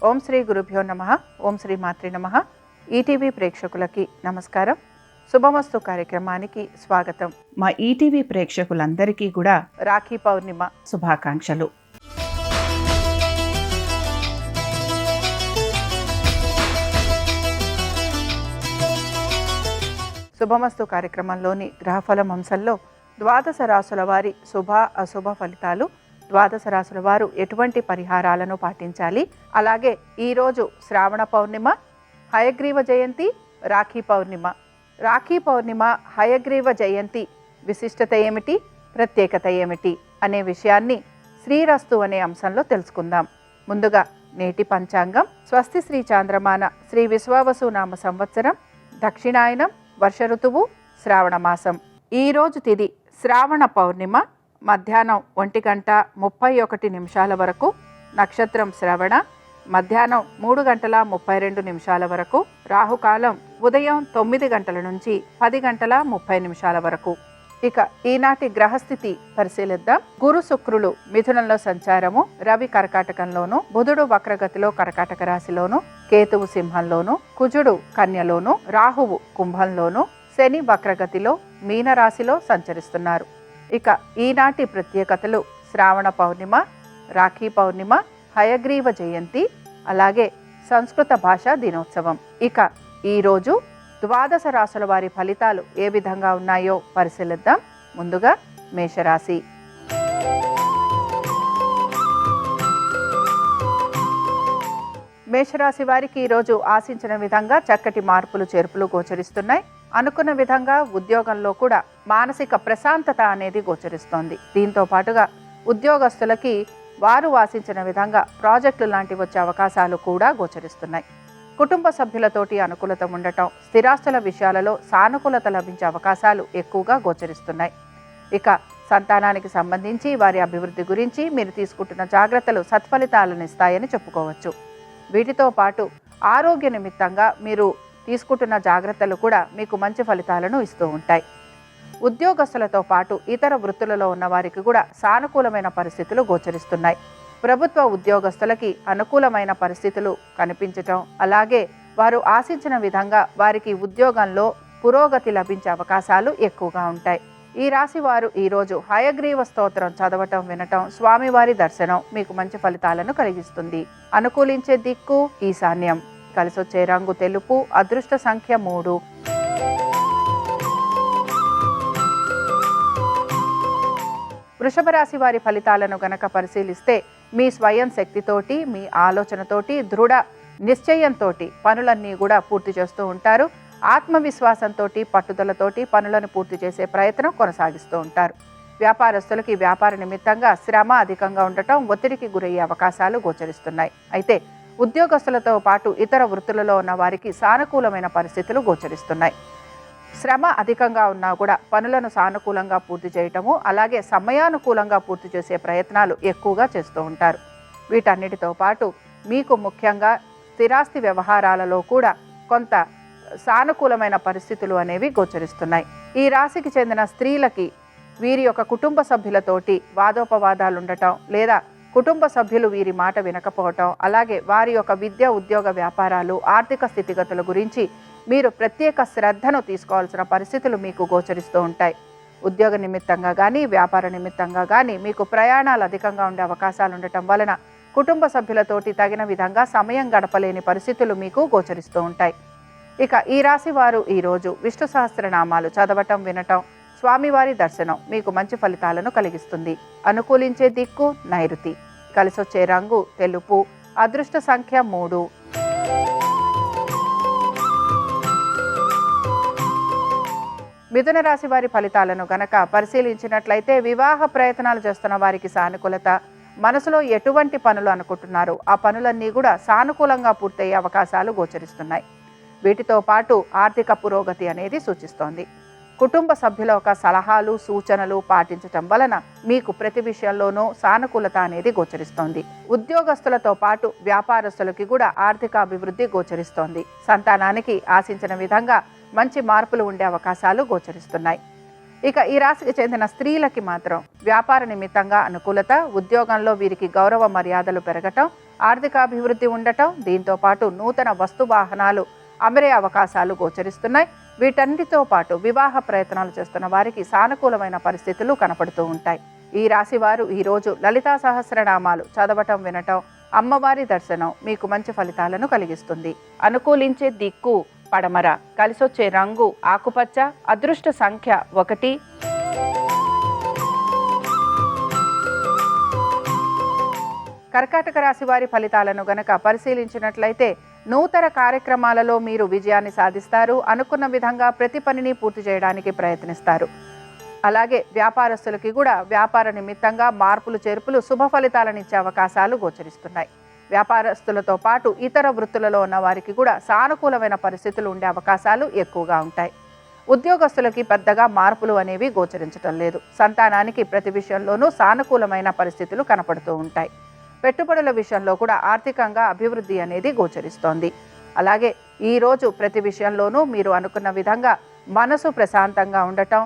ఓం శ్రీ గురుభ్యో నమః. ఓం శ్రీ మాత్రే నమః. ఈటీవీ ప్రేక్షకులకి నమస్కారం. శుభమస్తు కార్యక్రమానికి స్వాగతం. మా ఈటీవీ ప్రేక్షకులందరికీ కూడా రాఖీ పౌర్ణిమ శుభాకాంక్షలు. శుభమస్తు కార్యక్రమంలోని గ్రహఫలం అంశంలో ద్వాదశ రాశుల వారి శుభ అశుభ ఫలితాలు, ద్వాదశ రాశుల వారు ఎటువంటి పరిహారాలను పాటించాలి, అలాగే ఈరోజు శ్రావణ పౌర్ణిమ, హయగ్రీవ జయంతి, రాఖీ పౌర్ణిమ. రాఖీ పౌర్ణిమ, హయగ్రీవ జయంతి విశిష్టత ఏమిటి, ప్రత్యేకత ఏమిటి అనే విషయాన్ని శ్రీరస్తు అనే అంశంలో తెలుసుకుందాం. ముందుగా నేటి పంచాంగం. స్వస్తి శ్రీ చాంద్రమాన శ్రీ విశ్వావసు నామ సంవత్సరం, దక్షిణాయనం, వర్ష ఋతువు, శ్రావణ మాసం. ఈరోజు తిథి శ్రావణ పౌర్ణిమ, మధ్యాహ్నం 1:31 వరకు. నక్షత్రం శ్రవణ, మధ్యాహ్నం 3:32 వరకు. రాహుకాలం ఉదయం 9 గంటల నుంచి 10:30 వరకు. ఇక ఈనాటి గ్రహస్థితి పరిశీలిద్దాం. గురు శుక్రులు మిథునంలో సంచారము, రవి కర్కాటకంలోను, బుధుడు వక్రగతిలో కర్కాటక రాశిలోను, కేతువు సింహంలోను, కుజుడు కన్యలోను, రాహువు కుంభంలోను, శని వక్రగతిలో మీనరాశిలో సంచరిస్తున్నారు. ఇక ఈనాటి ప్రత్యేకతలు శ్రావణ పౌర్ణిమ, రాఖీ పౌర్ణిమ, హయగ్రీవ జయంతి, అలాగే సంస్కృత భాషా దినోత్సవం. ఇక ఈరోజు ద్వాదశ రాశుల వారి ఫలితాలు ఏ విధంగా ఉన్నాయో పరిశీలిద్దాం. ముందుగా మేషరాశి. మేషరాశి వారికి ఈరోజు ఆశించిన విధంగా చక్కటి మార్పులు చేర్పులు గోచరిస్తున్నాయి. అనుకున్న విధంగా ఉద్యోగంలో కూడా మానసిక ప్రశాంతత అనేది గోచరిస్తోంది. దీంతో పాటుగా ఉద్యోగస్తులకి వారు ఆశించిన విధంగా ప్రాజెక్టులు లాంటివి వచ్చే అవకాశాలు కూడా గోచరిస్తున్నాయి. కుటుంబ సభ్యులతోటి అనుకూలత ఉండటం, స్థిరాస్తుల విషయాలలో సానుకూలత లభించే అవకాశాలు ఎక్కువగా గోచరిస్తున్నాయి. ఇక సంతానానికి సంబంధించి వారి అభివృద్ధి గురించి మీరు తీసుకుంటున్న జాగ్రత్తలు సత్ఫలితాలను ఇస్తాయని చెప్పుకోవచ్చు. వీటితో పాటు ఆరోగ్య నిమిత్తంగా మీరు తీసుకుంటున్న జాగ్రత్తలు కూడా మీకు మంచి ఫలితాలను ఇస్తూ ఉంటాయి. ఉద్యోగస్తులతో పాటు ఇతర వృత్తులలో ఉన్న వారికి కూడా సానుకూలమైన పరిస్థితులు గోచరిస్తున్నాయి. ప్రభుత్వ ఉద్యోగస్తులకి అనుకూలమైన పరిస్థితులు కనిపించటం, అలాగే వారు ఆశించిన విధంగా వారికి ఉద్యోగంలో పురోగతి లభించే అవకాశాలు ఎక్కువగా ఉంటాయి. ఈ రాశి వారు ఈరోజు హయగ్రీవ స్తోత్రం చదవటం, వినటం, స్వామివారి దర్శనం మీకు మంచి ఫలితాలను కలిగిస్తుంది. అనుకూలించే దిక్కు ఈశాన్యం. కలిసొచ్చే రంగు తెలుపు. అదృష్ట సంఖ్య 3. వృషభ రాశి వారి ఫలితాలను గనక పరిశీలిస్తే మీ స్వయం శక్తితోటి, మీ ఆలోచనతోటి, దృఢ నిశ్చయంతో పనులన్నీ కూడా పూర్తి చేస్తూ ఉంటారు. ఆత్మవిశ్వాసంతో, పట్టుదలతోటి పనులను పూర్తి చేసే ప్రయత్నం కొనసాగిస్తూ ఉంటారు. వ్యాపారస్తులకి వ్యాపార నిమిత్తంగా శ్రమ అధికంగా ఉండటం, ఒత్తిడికి గురయ్యే అవకాశాలు గోచరిస్తున్నాయి. అయితే ఉద్యోగస్తులతో పాటు ఇతర వృత్తులలో ఉన్న వారికి సానుకూలమైన పరిస్థితులు గోచరిస్తున్నాయి. శ్రమ అధికంగా ఉన్నా కూడా పనులను సానుకూలంగా పూర్తి చేయటము, అలాగే సమయానుకూలంగా పూర్తి చేసే ప్రయత్నాలు ఎక్కువగా చేస్తూ ఉంటారు. వీటన్నిటితో పాటు మీకు ముఖ్యంగా స్థిరాస్తి వ్యవహారాలలో కూడా కొంత సానుకూలమైన పరిస్థితులు అనేవి గోచరిస్తున్నాయి. ఈ రాశికి చెందిన స్త్రీలకి వీరి యొక్క కుటుంబ సభ్యులతోటి వాదోపవాదాలు ఉండటం, లేదా కుటుంబ సభ్యులు వీరి మాట వినకపోవటం, అలాగే వారి యొక్క విద్య, ఉద్యోగ, వ్యాపారాలు, ఆర్థిక స్థితిగతుల గురించి మీరు ప్రత్యేక శ్రద్ధను తీసుకోవాల్సిన పరిస్థితులు మీకు గోచరిస్తూ ఉంటాయి. ఉద్యోగ నిమిత్తంగా కానీ, వ్యాపార నిమిత్తంగా కానీ మీకు ప్రయాణాలు అధికంగా ఉండే అవకాశాలు ఉండటం వలన కుటుంబ సభ్యులతోటి తగిన విధంగా సమయం గడపలేని పరిస్థితులు మీకు గోచరిస్తూ ఉంటాయి. ఇక ఈ రాశి వారు ఈరోజు విష్ణు సహస్రనామాలు చదవటం, వినటం, స్వామివారి దర్శనం మీకు మంచి ఫలితాలను కలిగిస్తుంది. అనుకూలించే దిక్కు నైరుతి. కలిసొచ్చే రంగు తెలుపు. అదృష్ట సంఖ్య 3. మిథున రాశి వారి ఫలితాలను గనక పరిశీలించినట్లయితే వివాహ ప్రయత్నాలు చేస్తున్న వారికి సానుకూలత, మనసులో ఎటువంటి పనులు అనుకుంటున్నారో ఆ పనులన్నీ కూడా సానుకూలంగా పూర్తయ్యే అవకాశాలు గోచరిస్తున్నాయి. వీటితో పాటు ఆర్థిక పురోగతి అనేది సూచిస్తోంది. కుటుంబ సభ్యుల యొక్క సలహాలు, సూచనలు పాటించటం వలన మీకు ప్రతి విషయంలోనూ సానుకూలత అనేది గోచరిస్తోంది. ఉద్యోగస్తులతో పాటు వ్యాపారస్తులకి కూడా ఆర్థిక అభివృద్ధి గోచరిస్తోంది. సంతానానికి ఆశించిన విధంగా మంచి మార్పులు ఉండే అవకాశాలు గోచరిస్తున్నాయి. ఇక ఈ రాశికి చెందిన స్త్రీలకి మాత్రం వ్యాపార నిమిత్తంగా అనుకూలత, ఉద్యోగంలో వీరికి గౌరవ మర్యాదలు పెరగటం, ఆర్థికాభివృద్ధి ఉండటం, దీంతో పాటు నూతన వస్తు వాహనాలు అమరే అవకాశాలు గోచరిస్తున్నాయి. వీటన్నిటితో పాటు వివాహ ప్రయత్నాలు చేస్తున్న వారికి సానుకూలమైన పరిస్థితులు కనపడుతూ ఉంటాయి. ఈ రాశి వారు ఈరోజు లలితా సహస్రనామాలు చదవటం, వినటం, అమ్మవారి దర్శనం మీకు మంచి ఫలితాలను కలిగిస్తుంది. అనుకూలించే దిక్కు పడమర, కలిసొచ్చే రంగు ఆకుపచ్చ, అదృష్ట సంఖ్య 1. కర్కాటక రాశి వారి ఫలితాలను గనక పరిశీలించినట్లయితే నూతన కార్యక్రమాలలో మీరు విజయాన్ని సాధిస్తారు. అనుకున్న విధంగా ప్రతి పనిని పూర్తి చేయడానికి ప్రయత్నిస్తారు. అలాగే వ్యాపారస్తులకి కూడా వ్యాపార నిమిత్తంగా మార్పులు చేర్పులు శుభ ఫలితాలను ఇచ్చే అవకాశాలు గోచరిస్తున్నాయి. వ్యాపారస్తులతో పాటు ఇతర వృత్తులలో ఉన్న వారికి కూడా సానుకూలమైన పరిస్థితులు ఉండే అవకాశాలు ఎక్కువగా ఉంటాయి. ఉద్యోగస్తులకి పెద్దగా మార్పులు అనేవి గోచరించటం లేదు. సంతానానికి ప్రతి విషయంలోనూ సానుకూలమైన పరిస్థితులు కనపడుతూ ఉంటాయి. పెట్టుబడుల విషయంలో కూడా ఆర్థికంగా అభివృద్ధి అనేది గోచరిస్తోంది. అలాగే ఈరోజు ప్రతి విషయంలోనూ మీరు అనుకున్న విధంగా మనసు ప్రశాంతంగా ఉండటం,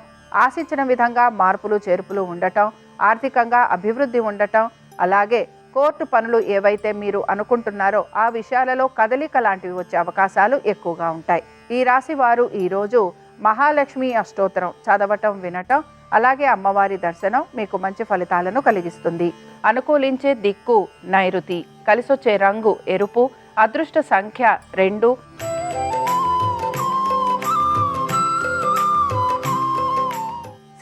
ఆశించిన విధంగా మార్పులు చేర్పులు ఉండటం, ఆర్థికంగా అభివృద్ధి ఉండటం, అలాగే కోర్టు పనులు ఏవైతే మీరు అనుకుంటున్నారో ఆ విషయాలలో కదలిక లాంటివి వచ్చే అవకాశాలు ఎక్కువగా ఉంటాయి. ఈ రాశి వారు ఈరోజు మహాలక్ష్మి అష్టోత్తరం చదవటం, వినటం, అలాగే అమ్మవారి దర్శనం మీకు మంచి ఫలితాలను కలిగిస్తుంది. అనుకూలించే దిక్కు నైరుతి, కలిసొచ్చే రంగు ఎరుపు, అదృష్ట సంఖ్య 2.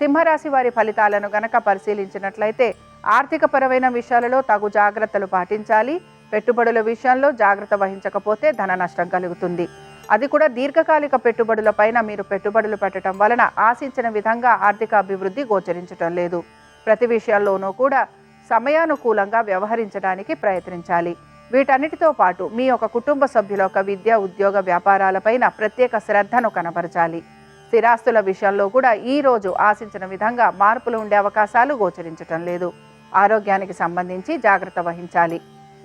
సింహరాశి వారి ఫలితాలను గనక పరిశీలించినట్లయితే ఆర్థికపరమైన విషయాలలో తగు జాగ్రత్తలు పాటించాలి. పెట్టుబడుల విషయంలో జాగ్రత్త వహించకపోతే ధన నష్టం కలుగుతుంది. అది కూడా దీర్ఘకాలిక పెట్టుబడులపైన మీరు పెట్టుబడులు పెట్టడం వలన ఆశించిన విధంగా ఆర్థిక అభివృద్ధి గోచరించడం లేదు. ప్రతి విషయాల్లోనూ కూడా సమయానుకూలంగా వ్యవహరించడానికి ప్రయత్నించాలి. వీటన్నిటితో పాటు మీ యొక్క కుటుంబ సభ్యుల యొక్క విద్య, ఉద్యోగ, వ్యాపారాలపైన ప్రత్యేక శ్రద్ధను కనబరచాలి. స్థిరాస్తుల విషయంలో కూడా ఈ రోజు ఆశించిన విధంగా మార్పులు ఉండే అవకాశాలు గోచరించటం లేదు. ఆరోగ్యానికి సంబంధించి జాగ్రత్త వహించాలి.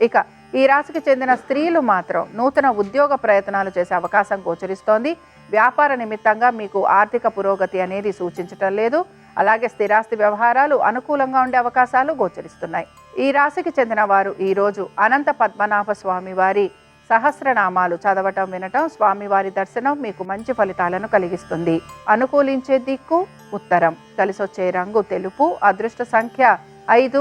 ఇక ఈ రాశికి చెందిన స్త్రీలు మాత్రం నూతన ఉద్యోగ ప్రయత్నాలు చేసే అవకాశం గోచరిస్తోంది. వ్యాపార నిమిత్తంగా మీకు ఆర్థిక పురోగతి అనేది సూచించటం లేదు. అలాగే స్థిరాస్తి వ్యవహారాలు అనుకూలంగా ఉండే అవకాశాలు గోచరిస్తున్నాయి. ఈ రాశికి చెందిన వారు ఈరోజు అనంత పద్మనాభ స్వామి వారి సహస్రనామాలు చదవటం, వినటం, స్వామివారి దర్శనం మీకు మంచి ఫలితాలను కలిగిస్తుంది. అనుకూలించే దిక్కు ఉత్తరం, కలిసొచ్చే రంగు తెలుపు, అదృష్ట సంఖ్య 5.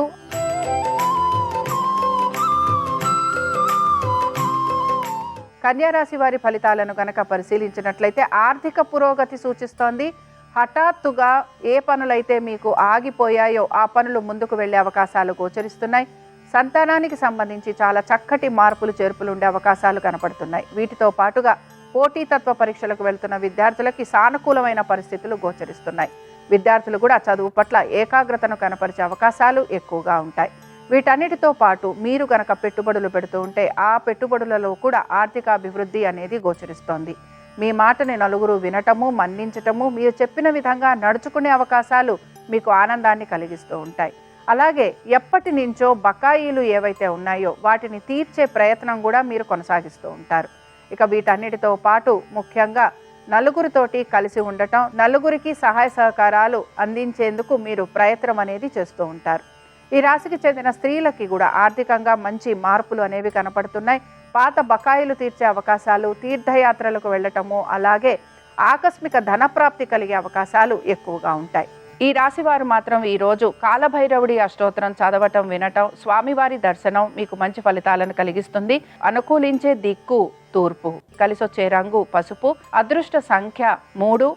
కన్యారాశి వారి ఫలితాలను గనక పరిశీలించినట్లయితే ఆర్థిక పురోగతి సూచిస్తోంది. హఠాత్తుగా ఏ పనులైతే మీకు ఆగిపోయాయో ఆ పనులు ముందుకు వెళ్లే అవకాశాలు గోచరిస్తున్నాయి. సంతానానికి సంబంధించి చాలా చక్కటి మార్పులు చేర్పులు ఉండే అవకాశాలు కనపడుతున్నాయి. వీటితో పాటుగా పోటీతత్వ పరీక్షలకు వెళ్తున్న విద్యార్థులకి సానుకూలమైన పరిస్థితులు గోచరిస్తున్నాయి. విద్యార్థులు కూడా చదువు పట్ల ఏకాగ్రతను కనపరిచే అవకాశాలు ఎక్కువగా ఉంటాయి. వీటన్నిటితో పాటు మీరు గనక పెట్టుబడులు పెడుతూ ఉంటే ఆ పెట్టుబడులలో కూడా ఆర్థిక అభివృద్ధి అనేది గోచరిస్తోంది. మీ మాటని నలుగురు వినటము, మన్నించటము, మీరు చెప్పిన విధంగా నడుచుకునే అవకాశాలు మీకు ఆనందాన్ని కలిగిస్తూ ఉంటాయి. అలాగే ఎప్పటి నుంచో బకాయిలు ఏవైతే ఉన్నాయో వాటిని తీర్చే ప్రయత్నం కూడా మీరు కొనసాగిస్తూ ఉంటారు. ఇక వీటన్నిటితో పాటు ముఖ్యంగా నలుగురితోటి కలిసి ఉండటం, నలుగురికి సహాయ సహకారాలు అందించేందుకు మీరు ప్రయత్నం అనేది చేస్తూ ఉంటారు. ఈ రాశికి చెందిన స్త్రీలకి కూడా ఆర్థికంగా మంచి మార్పులు అనేవి కనపడుతున్నాయి. పాత బకాయిలు తీర్చే అవకాశాలు, తీర్థయాత్రలకు వెళ్ళటము, అలాగే ఆకస్మిక ధనప్రాప్తి కలిగే అవకాశాలు ఎక్కువగా ఉంటాయి. ఈ రాశి వారు మాత్రం ఈరోజు కాలభైరవుడి అష్టోత్తరం చదవటం, వినటం, స్వామివారి దర్శనం మీకు మంచి ఫలితాలను కలిగిస్తుంది. అనుకూలించే దిక్కు తూర్పు, కలిసొచ్చే రంగు పసుపు, అదృష్ట సంఖ్య 3.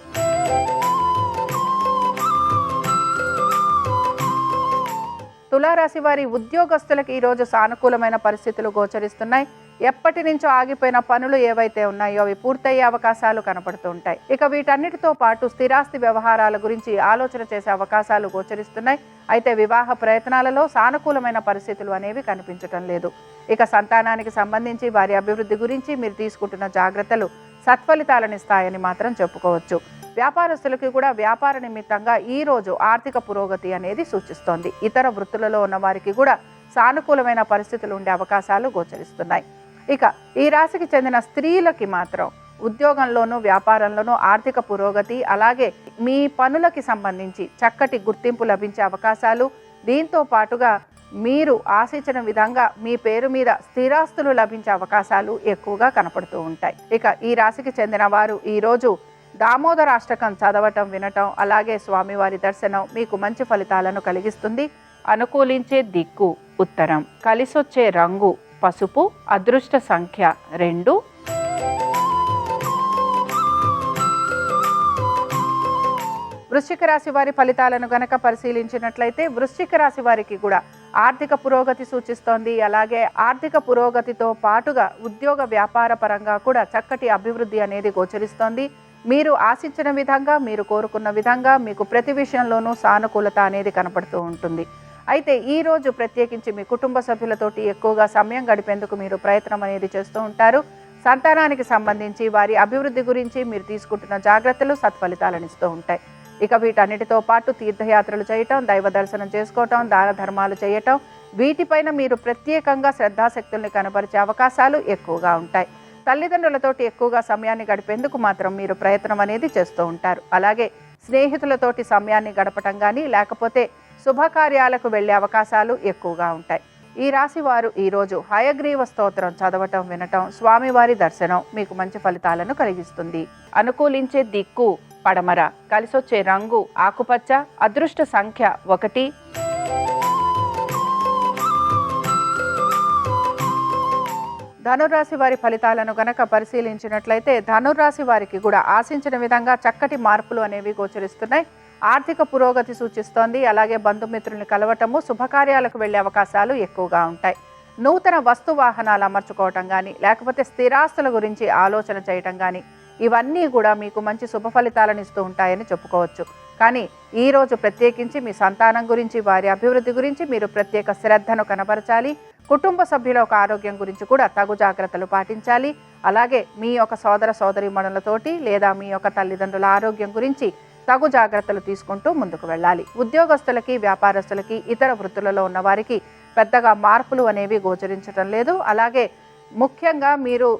తులారాశి వారి ఉద్యోగస్తులకు ఈరోజు సానుకూలమైన పరిస్థితులు గోచరిస్తున్నాయి. ఎప్పటి నుంచో ఆగిపోయిన పనులు ఏవైతే ఉన్నాయో అవి పూర్తయ్యే అవకాశాలు కనపడుతూ ఉంటాయి. ఇక వీటన్నిటితో పాటు స్థిరాస్తి వ్యవహారాల గురించి ఆలోచన చేసే అవకాశాలు గోచరిస్తున్నాయి. అయితే వివాహ ప్రయత్నాలలో సానుకూలమైన పరిస్థితులు అనేవి కనిపించటం లేదు. ఇక సంతానానికి సంబంధించి వారి అభివృద్ధి గురించి మీరు తీసుకుంటున్న జాగ్రత్తలు సత్ఫలితాలనిస్తాయని మాత్రం చెప్పుకోవచ్చు. వ్యాపారస్తులకి కూడా వ్యాపార నిమిత్తంగా ఈ రోజు ఆర్థిక పురోగతి అనేది సూచిస్తోంది. ఇతర వృత్తులలో ఉన్న వారికి కూడా సానుకూలమైన పరిస్థితులు ఉండే అవకాశాలు గోచరిస్తున్నాయి. ఇక ఈ రాశికి చెందిన స్త్రీలకి మాత్రం ఉద్యోగంలోనూ వ్యాపారంలోనూ ఆర్థిక పురోగతి, అలాగే మీ పనులకి సంబంధించి చక్కటి గుర్తింపు లభించే అవకాశాలు, దీంతో పాటుగా మీరు ఆశించిన విధంగా మీ పేరు మీద స్థిరాస్తులు లభించే అవకాశాలు ఎక్కువగా కనపడుతూ ఉంటాయి. ఇక ఈ రాశికి చెందిన వారు ఈరోజు దామోదరాష్టకం చదవటం, వినటం, అలాగే స్వామివారి దర్శనం మీకు మంచి ఫలితాలను కలిగిస్తుంది. అనుకూలించే దిక్కు ఉత్తరం, కలిసొచ్చే రంగు పసుపు, అదృష్ట సంఖ్య 2. వృశ్చిక రాశి వారి ఫలితాలను గనక పరిశీలించినట్లయితే వృశ్చిక రాశి వారికి కూడా ఆర్థిక పురోగతి సూచిస్తోంది. అలాగే ఆర్థిక పురోగతితో పాటుగా ఉద్యోగ వ్యాపార పరంగా కూడా చక్కటి అభివృద్ధి అనేది గోచరిస్తోంది. మీరు ఆశించిన విధంగా, మీరు కోరుకున్న విధంగా మీకు ప్రతి విషయంలోనూ సానుకూలత అనేది కనపడుతూ ఉంటుంది. అయితే ఈ రోజు ప్రత్యేకించి మీ కుటుంబ సభ్యులతోటి ఎక్కువగా సమయం గడిపేందుకు మీరు ప్రయత్నం అనేది చేస్తూ ఉంటారు. సంతానానికి సంబంధించి వారి అభివృద్ధి గురించి మీరు తీసుకుంటున్న జాగ్రత్తలు సత్ఫలితాలను ఇస్తూ ఉంటాయి. ఇక వీటన్నిటితో పాటు తీర్థయాత్రలు చేయటం, దైవ దర్శనం చేసుకోవటం, దాన ధర్మాలు చేయటం, వీటిపైన మీరు ప్రత్యేకంగా శ్రద్ధాశక్తుల్ని కనబరిచే అవకాశాలు ఎక్కువగా ఉంటాయి. తల్లిదండ్రులతోటి ఎక్కువగా సమయాన్ని గడిపేందుకు మాత్రం మీరు ప్రయత్నం అనేది చేస్తూ ఉంటారు. అలాగే స్నేహితులతోటి సమయాన్ని గడపటం కానీ, లేకపోతే శుభకార్యాలకు వెళ్ళే అవకాశాలు ఎక్కువగా ఉంటాయి. ఈ రాశి వారు ఈరోజు హయగ్రీవ స్తోత్రం చదవటం, వినటం, స్వామివారి దర్శనం మీకు మంచి ఫలితాలను కలిగిస్తుంది. అనుకూలించే దిక్కు పడమర, కలిసొచ్చే రంగు ఆకుపచ్చ, అదృష్ట సంఖ్య 1. ధనురాశి వారి ఫలితాలను గనక పరిశీలించినట్లయితే ధనురాశి వారికి కూడా ఆశించిన విధంగా చక్కటి మార్పులు అనేవి గోచరిస్తున్నాయి. ఆర్థిక పురోగతి సూచిస్తోంది. అలాగే బంధుమిత్రుల్ని కలవటము, శుభకార్యాలకు వెళ్ళే అవకాశాలు ఎక్కువగా ఉంటాయి. నూతన వస్తు వాహనాలు అమర్చుకోవటం కానీ, లేకపోతే స్థిరాస్తుల గురించి ఆలోచన చేయటం కానీ, ఇవన్నీ కూడా మీకు మంచి శుభ ఫలితాలను ఇస్తూ ఉంటాయని చెప్పుకోవచ్చు. కానీ ఈరోజు ప్రత్యేకించి మీ సంతానం గురించి, వారి అభివృద్ధి గురించి మీరు ప్రత్యేక శ్రద్ధను కనబరచాలి. కుటుంబ సభ్యుల యొక్క ఆరోగ్యం గురించి కూడా తగు జాగ్రత్తలు పాటించాలి. అలాగే మీ యొక్క సోదర సోదరీమణులతోటి లేదా మీ యొక్క తల్లిదండ్రుల ఆరోగ్యం గురించి తగు జాగ్రత్తలు తీసుకుంటూ ముందుకు వెళ్ళాలి. ఉద్యోగస్తులకి, వ్యాపారస్తులకి, ఇతర వృత్తులలో ఉన్న వారికి పెద్దగా మార్పులు అనేవి గోచరించడం లేదు. అలాగే ముఖ్యంగా మీరు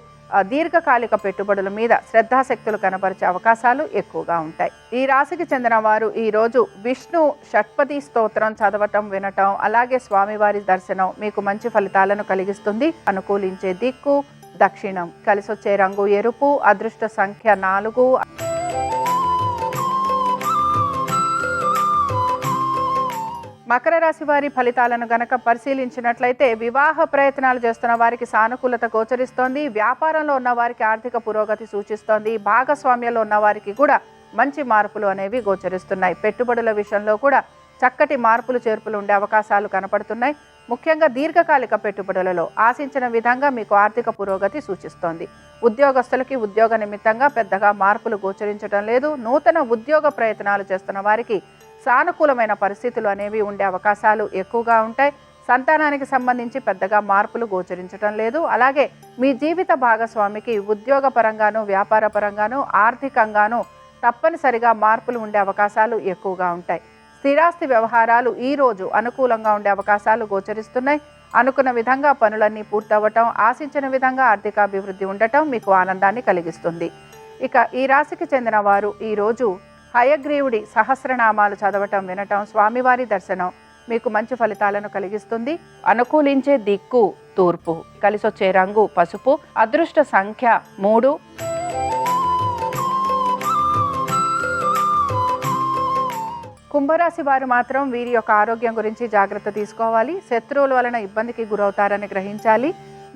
దీర్ఘకాలిక పెట్టుబడుల మీద శ్రద్ధాశక్తులు కనబరిచే అవకాశాలు ఎక్కువగా ఉంటాయి. ఈ రాశికి చెందిన వారు ఈరోజు విష్ణు షట్పది స్తోత్రం చదవటం, వినటం, అలాగే స్వామివారి దర్శనం మీకు మంచి ఫలితాలను కలిగిస్తుంది. అనుకూలించే దిక్కు దక్షిణం, కలిసొచ్చే రంగు ఎరుపు, అదృష్ట సంఖ్య 4. మకర రాశి వారి ఫలితాలను గనక పరిశీలించినట్లయితే వివాహ ప్రయత్నాలు చేస్తున్న వారికి సానుకూలత గోచరిస్తోంది. వ్యాపారంలో ఉన్న వారికి ఆర్థిక పురోగతి సూచిస్తోంది. భాగస్వామ్యంలో ఉన్న వారికి కూడా మంచి మార్పులు అనేవి గోచరిస్తున్నాయి. పెట్టుబడుల విషయంలో కూడా చక్కటి మార్పులు చేర్పులు ఉండే అవకాశాలు కనపడుతున్నాయి. ముఖ్యంగా దీర్ఘకాలిక పెట్టుబడులలో ఆశించిన విధంగా మీకు ఆర్థిక పురోగతి సూచిస్తోంది. ఉద్యోగస్తులకి ఉద్యోగ నిమిత్తంగా పెద్దగా మార్పులు గోచరించడం లేదు. నూతన ఉద్యోగ ప్రయత్నాలు చేస్తున్న వారికి సానుకూలమైన పరిస్థితులు అనేవి ఉండే అవకాశాలు ఎక్కువగా ఉంటాయి. సంతానానికి సంబంధించి పెద్దగా మార్పులు గోచరించడం లేదు. అలాగే మీ జీవిత భాగస్వామికి ఉద్యోగ పరంగాను, వ్యాపార పరంగాను, ఆర్థికంగాను తప్పనిసరిగా మార్పులు ఉండే అవకాశాలు ఎక్కువగా ఉంటాయి. స్థిరాస్తి వ్యవహారాలు ఈ రోజు అనుకూలంగా ఉండే అవకాశాలు గోచరిస్తున్నాయి. అనుకున్న విధంగా పనులన్నీ పూర్తవటం, ఆశించిన విధంగా ఆర్థికాభివృద్ధి ఉండటం మీకు ఆనందాన్ని కలిగిస్తుంది. ఇక ఈ రాశికి చెందిన వారు ఈరోజు హయగ్రీవుడి సహస్రనామాలు చదవటం, వినటం, స్వామివారి దర్శనం మీకు మంచి ఫలితాలను కలిగిస్తుంది. అనుకూలించే దిక్కు తూర్పు, కలిసొచ్చే రంగు పసుపు, అదృష్ట సంఖ్య 3. కుంభరాశి వారు మాత్రం వీరి యొక్క ఆరోగ్యం గురించి జాగ్రత్త తీసుకోవాలి. శత్రువుల వలన ఇబ్బందికి గురవుతారని గ్రహించాలి.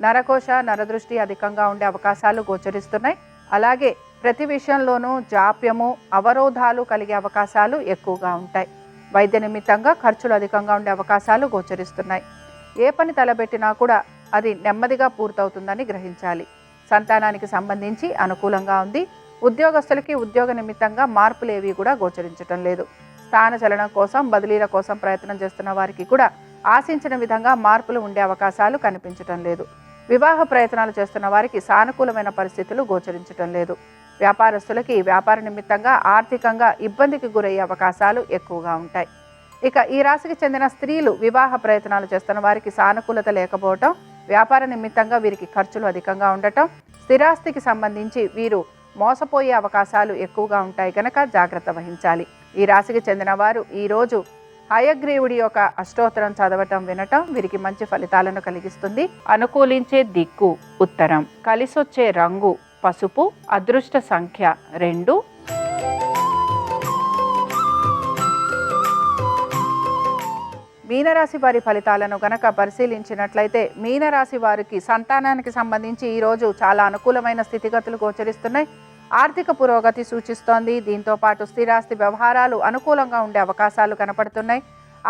నరకోశ, నరదృష్టి అధికంగా ఉండే అవకాశాలు గోచరిస్తున్నాయి. అలాగే ప్రతి విషయంలోనూ జాప్యము, అవరోధాలు కలిగే అవకాశాలు ఎక్కువగా ఉంటాయి. వైద్య నిమిత్తంగా ఖర్చులు అధికంగా ఉండే అవకాశాలు గోచరిస్తున్నాయి. ఏ పని తలబెట్టినా కూడా అది నెమ్మదిగా పూర్తవుతుందని గ్రహించాలి. సంతానానికి సంబంధించి అనుకూలంగా ఉంది. ఉద్యోగస్తులకి ఉద్యోగ నిమిత్తంగా మార్పులు ఏవి కూడా గోచరించడం లేదు. స్థానచలనం కోసం, బదిలీల కోసం ప్రయత్నం చేస్తున్న వారికి కూడా ఆశించిన విధంగా మార్పులు ఉండే అవకాశాలు కనిపించటం లేదు. వివాహ ప్రయత్నాలు చేస్తున్న వారికి సానుకూలమైన పరిస్థితులు గోచరించటం లేదు. వ్యాపారస్తులకి వ్యాపార నిమిత్తంగా ఆర్థికంగా ఇబ్బందికి గురయ్యే అవకాశాలు ఎక్కువగా ఉంటాయి. ఇక ఈ రాశికి చెందిన స్త్రీలు వివాహ ప్రయత్నాలు చేస్తున్న వారికి సానుకూలత లేకపోవటం, వ్యాపార నిమిత్తంగా వీరికి ఖర్చులు అధికంగా ఉండటం, స్థిరాస్తికి సంబంధించి వీరు మోసపోయే అవకాశాలు ఎక్కువగా ఉంటాయి కనుక జాగ్రత్త వహించాలి. ఈ రాశికి చెందిన వారు ఈరోజు హయగ్రీవుడి యొక్క అష్టోత్తరం చదవటం వినటం వీరికి మంచి ఫలితాలను కలిగిస్తుంది. అనుకూలించే దిక్కు ఉత్తరం, కలిసొచ్చే రంగు పసుపు, అదృష్ట సంఖ్య 2. మీనరాశి వారి ఫలితాలను గనక పరిశీలించినట్లయితే మీనరాశి వారికి సంతానానికి సంబంధించి ఈరోజు చాలా అనుకూలమైన స్థితిగతులు గోచరిస్తున్నాయి. ఆర్థిక పురోగతి సూచిస్తోంది. దీంతో పాటు స్థిరాస్తి వ్యవహారాలు అనుకూలంగా ఉండే అవకాశాలు కనపడుతున్నాయి.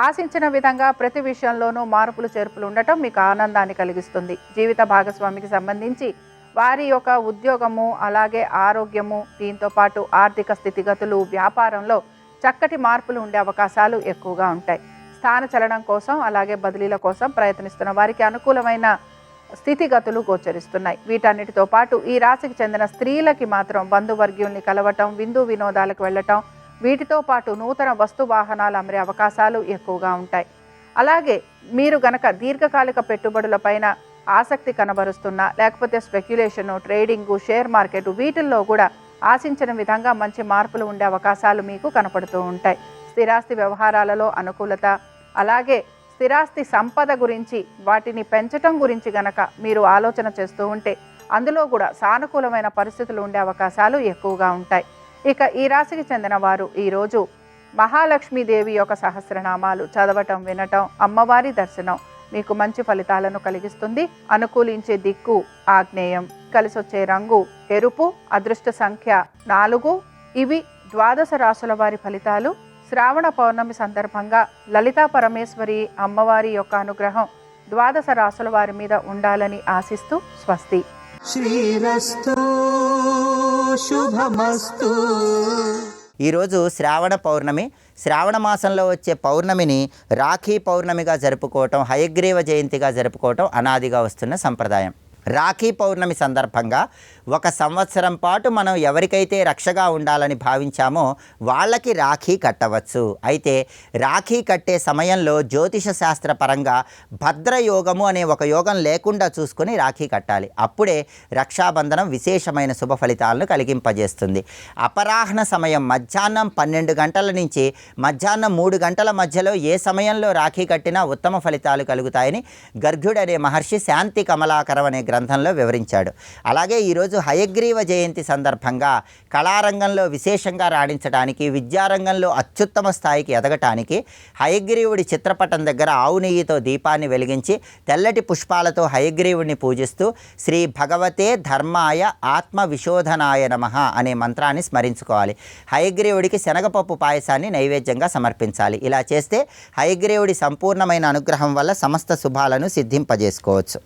ఆశించిన విధంగా ప్రతి విషయంలోనూ మార్పులు చేర్పులు ఉండటం మీకు ఆనందాన్ని కలిగిస్తుంది. జీవిత భాగస్వామికి సంబంధించి వారి యొక్క ఉద్యోగము, అలాగే ఆరోగ్యము, దీంతో పాటు ఆర్థిక స్థితిగతులు, వ్యాపారంలో చక్కటి మార్పులు ఉండే అవకాశాలు ఎక్కువగా ఉంటాయి. స్థాన చలనం కోసం, అలాగే బదిలీల కోసం ప్రయత్నిస్తున్న వారికి అనుకూలమైన స్థితిగతులు గోచరిస్తున్నాయి. వీటన్నిటితో పాటు ఈ రాశికి చెందిన స్త్రీలకి మాత్రం బంధువర్గీయుల్ని కలవటం, విందు వినోదాలకు వెళ్ళటం, వీటితో పాటు నూతన వస్తు వాహనాలు అమ్మే అవకాశాలు ఎక్కువగా ఉంటాయి. అలాగే మీరు గనక దీర్ఘకాలిక పెట్టుబడులపైన ఆసక్తి కనబరుస్తున్నా, లేకపోతే స్పెక్యులేషను, ట్రేడింగు, షేర్ మార్కెట్, వీటిల్లో కూడా ఆశించిన విధంగా మంచి మార్పులు ఉండే అవకాశాలు మీకు కనపడుతూ ఉంటాయి. స్థిరాస్తి వ్యవహారాలలో అనుకూలత, అలాగే స్థిరాస్తి సంపద గురించి, వాటిని పెంచటం గురించి గనక మీరు ఆలోచన చేస్తూ ఉంటే అందులో కూడా సానుకూలమైన పరిస్థితులు ఉండే అవకాశాలు ఎక్కువగా ఉంటాయి. ఇక ఈ రాశికి చెందిన వారు ఈరోజు మహాలక్ష్మీదేవి యొక్క సహస్రనామాలు చదవటం వినటం, అమ్మవారి దర్శనం మీకు మంచి ఫలితాలను కలిగిస్తుంది. అనుకూలించే దిక్కు ఆగ్నేయం, కలిసొచ్చే రంగు ఎరుపు, అదృష్ట సంఖ్య 4. ఇవి ద్వాదశ రాశుల వారి ఫలితాలు. శ్రావణ పౌర్ణమి సందర్భంగా లలితా పరమేశ్వరి అమ్మవారి యొక్క అనుగ్రహం ద్వాదశ రాశుల వారి మీద ఉండాలని ఆశిస్తూ స్వస్తి. శ్రీరస్తు శుభమస్తు. ఈరోజు శ్రావణ పౌర్ణమి. శ్రావణ మాసంలో వచ్చే పౌర్ణమిని రాఖీ పౌర్ణమిగా జరుపుకోవటం, హయగ్రీవ జయంతిగా జరుపుకోవటం అనాదిగా వస్తున్న సంప్రదాయం. రాఖీ పౌర్ణమి సందర్భంగా 1 సంవత్సరం పాటు మనం ఎవరికైతే రక్షగా ఉండాలని భావించామో వాళ్ళకి రాఖీ కట్టవచ్చు. అయితే రాఖీ కట్టే సమయంలో జ్యోతిష శాస్త్ర పరంగా భద్రయోగము అనే ఒక యోగం లేకుండా చూసుకొని రాఖీ కట్టాలి. అప్పుడే రక్షాబంధనం విశేషమైన శుభ ఫలితాలను కలిగింపజేస్తుంది. అపరాహ్న సమయం మధ్యాహ్నం 12 గంటల నుంచి మధ్యాహ్నం 3 గంటల మధ్యలో ఏ సమయంలో రాఖీ కట్టినా ఉత్తమ ఫలితాలు కలుగుతాయని గర్గ్యుడు అనే మహర్షి శాంతి కమలాకరం అనే గ్రంథంలో వివరించాడు. అలాగే ఈరోజు హయగ్రీవ జయంతి సందర్భంగా కళారంగంలో విశేషంగా రాణించడానికి, విద్యారంగంలో అత్యుత్తమ స్థాయికి ఎదగటానికి హయగ్రీవుడి చిత్రపటం దగ్గర ఆవు నెయ్యితో దీపాన్ని వెలిగించి తెల్లటి పుష్పాలతో హయగ్రీవుడిని పూజిస్తూ శ్రీ భగవతే ధర్మాయ ఆత్మ విశోధనాయ నమః అనే మంత్రాన్ని స్మరించుకోవాలి. హయగ్రీవుడికి శనగపప్పు పాయసాన్ని నైవేద్యంగా సమర్పించాలి. ఇలా చేస్తే హయగ్రీవుడి సంపూర్ణమైన అనుగ్రహం వల్ల సమస్త శుభాలను సిద్ధింపజేసుకోవచ్చు.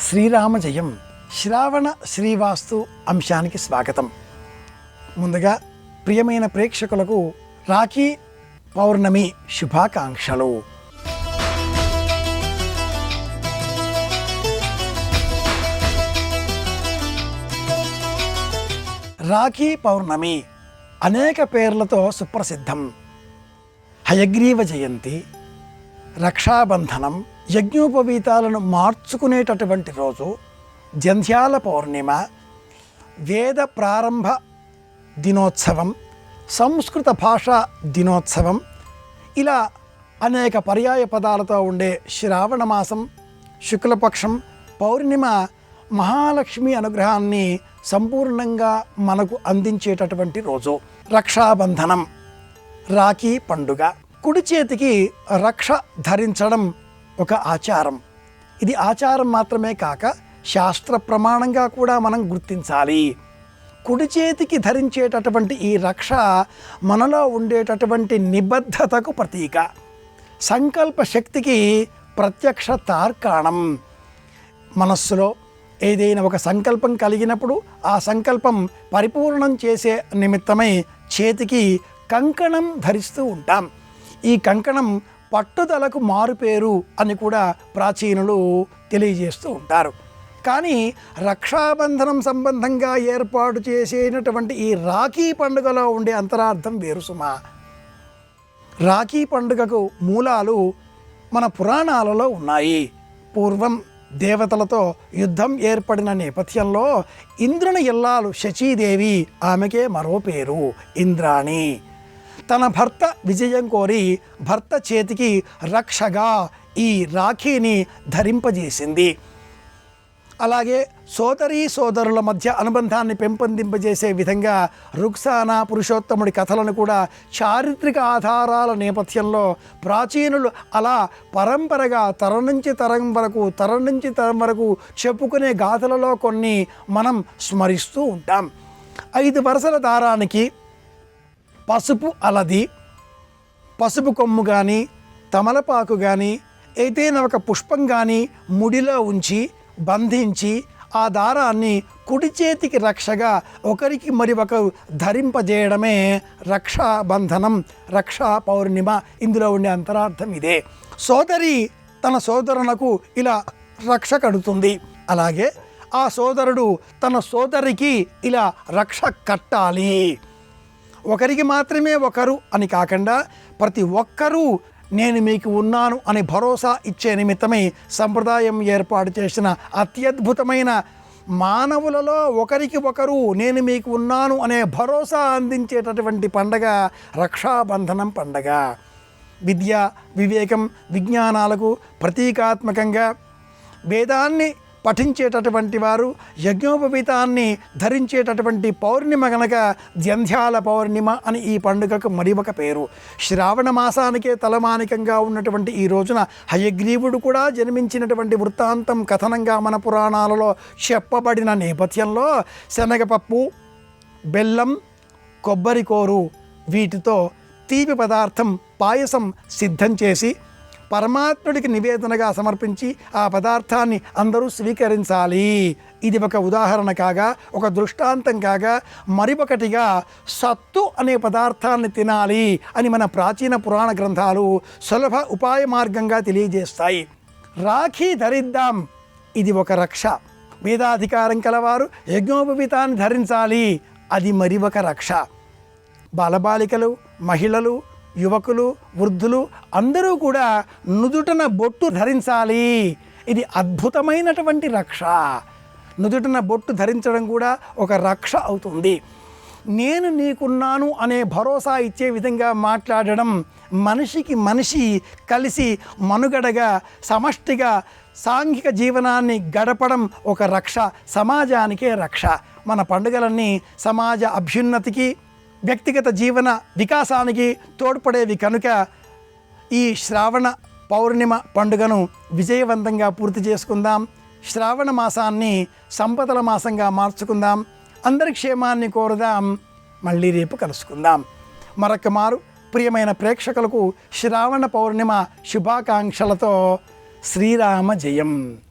శ్రీరామ జయం. శ్రావణ శ్రీవాస్తు అంశానికి స్వాగతం. ముందుగా ప్రియమైన ప్రేక్షకులకు రాఖీ పౌర్ణమి శుభాకాంక్షలు. రాఖీ పౌర్ణమి అనేక పేర్లతో సుప్రసిద్ధం. హయగ్రీవ జయంతి, రక్షాబంధనం, యజ్ఞోపవీతాలను మార్చుకునేటటువంటి రోజు, జంధ్యాల పౌర్ణిమ, వేద ప్రారంభ దినోత్సవం, సంస్కృత భాషా దినోత్సవం, ఇలా అనేక పర్యాయ పదాలతో ఉండే శ్రావణ మాసం, శుక్లపక్షం, పౌర్ణిమ మహాలక్ష్మి అనుగ్రహాన్ని సంపూర్ణంగా మనకు అందించేటటువంటి రోజు. రక్షాబంధనం, రాఖీ పండుగ. కుడి చేతికి రక్ష ధరించడం ఒక ఆచారం. ఇది ఆచారం మాత్రమే కాక శాస్త్ర ప్రమాణంగా కూడా మనం గుర్తించాలి. కుడి చేతికి ధరించేటటువంటి ఈ రక్ష మనలో ఉండేటటువంటి నిబద్ధతకు ప్రతీక, సంకల్ప శక్తికి ప్రత్యక్ష తార్కాణం. మనస్సులో ఏదైనా ఒక సంకల్పం కలిగినప్పుడు ఆ సంకల్పం పరిపూర్ణం చేసే నిమిత్తమై చేతికి కంకణం ధరిస్తూ ఉంటాం. ఈ కంకణం పట్టుదలకు మారుపేరు అని కూడా ప్రాచీనులు తెలియజేస్తూ ఉంటారు. కానీ రక్షాబంధనం సంబంధంగా ఏర్పాటు చేసేటటువంటి ఈ రాఖీ పండుగలో ఉండే అంతరార్థం వేరు సుమా. రాఖీ పండుగకు మూలాలు మన పురాణాలలో ఉన్నాయి. పూర్వం దేవతలతో యుద్ధం ఏర్పడిన నేపథ్యంలో ఇంద్రుని ఇల్లాలు శచీదేవి, ఆమెకే మరో పేరు ఇంద్రాణి, తన భర్త విజయం కోరి భర్త చేతికి రక్షగా ఈ రాఖీని ధరింపజేసింది. అలాగే సోదరీ సోదరుల మధ్య అనుబంధాన్ని పెంపొందింపజేసే విధంగా రుక్సానా పురుషోత్తముడి కథలను కూడా చారిత్రక ఆధారాల నేపథ్యంలో ప్రాచీనులు అలా పరంపరగా తరం నుంచి తరం వరకు చెప్పుకునే గాథలలో కొన్ని మనం స్మరిస్తూ ఉంటాం. 5 వరుసల దారానికి పసుపు అలది, పసుపు కొమ్ము కానీ తమలపాకు కానీ ఏదైనా ఒక పుష్పం కానీ ముడిలో ఉంచి బంధించి ఆ దారాన్ని కుడి చేతికి రక్షగా ఒకరికి మరి ఒకరు ధరింపజేయడమే రక్షాబంధనం, రక్షా పౌర్ణిమ. ఇందులో ఉండే అంతరార్థం ఇదే. సోదరి తన సోదరునకు ఇలా రక్ష కడుతుంది, అలాగే ఆ సోదరుడు తన సోదరికి ఇలా రక్ష కట్టాలి. ఒకరికి మాత్రమే ఒకరు అని కాకుండా ప్రతి ఒక్కరూ నేను మీకు ఉన్నాను అనే భరోసా ఇచ్చే నిమిత్తమై సంప్రదాయం ఏర్పాటు చేసిన అత్యద్భుతమైన, మానవులలో ఒకరికి ఒకరు నేను మీకు ఉన్నాను అనే భరోసా అందించేటటువంటి పండగ రక్షాబంధనం పండగ. విద్య, వివేకం, విజ్ఞానాలకు ప్రతీకాత్మకంగా వేదాన్ని పఠించేటటువంటి వారు యజ్ఞోపవీతాన్ని ధరించేటటువంటి పౌర్ణిమ గనక జంధ్యాల పౌర్ణిమ అని ఈ పండుగకు మరి ఒక పేరు. శ్రావణ మాసానికే తలమానికంగా ఉన్నటువంటి ఈ రోజున హయగ్రీవుడు కూడా జన్మించినటువంటి వృత్తాంతం కథనంగా మన పురాణాలలో చెప్పబడిన నేపథ్యంలో శనగపప్పు, బెల్లం, కొబ్బరికోరు వీటితో తీపి పదార్థం పాయసం సిద్ధం చేసి పరమాత్ముడికి నివేదనగా సమర్పించి ఆ పదార్థాన్ని అందరూ స్వీకరించాలి. ఇది ఒక ఉదాహరణ కాగా, ఒక దృష్టాంతం కాగా, మరి ఒకటిగా సత్తు అనే పదార్థాన్ని తినాలి అని మన ప్రాచీన పురాణ గ్రంథాలు సులభ ఉపాయ మార్గంగా తెలియజేస్తాయి. రాఖీ ధరిద్దాం, ఇది ఒక రక్ష. వేదాధికారం కలవారు యజ్ఞోపవీతాన్ని ధరించాలి, అది మరి ఒక రక్ష. బాలబాలికలు, మహిళలు, యువకులు, వృద్ధులు అందరూ కూడా నుదుటన బొట్టు ధరించాలి, ఇది అద్భుతమైనటువంటి రక్ష. నుదుటన బొట్టు ధరించడం కూడా ఒక రక్ష అవుతుంది. నేను నీకున్నాను అనే భరోసా ఇచ్చే విధంగా మాట్లాడడం, మనిషికి మనిషి కలిసి మనుగడగా సమష్టిగా సాంఘిక జీవనాన్ని గడపడం ఒక రక్ష, సమాజానికే రక్ష. మన పండుగలన్నీ సమాజ అభ్యున్నతికి, వ్యక్తిగత జీవన వికాసానికి తోడ్పడేవి కనుక ఈ శ్రావణ పౌర్ణిమ పండుగను విజయవంతంగా పూర్తి చేసుకుందాం. శ్రావణ మాసాన్ని సంపదల మాసంగా మార్చుకుందాం. అందరి క్షేమాన్ని కోరుదాం. మళ్ళీ రేపు కలుసుకుందాం. మరొక మారు ప్రియమైన ప్రేక్షకులకు శ్రావణ పౌర్ణిమ శుభాకాంక్షలతో శ్రీరామ జయం.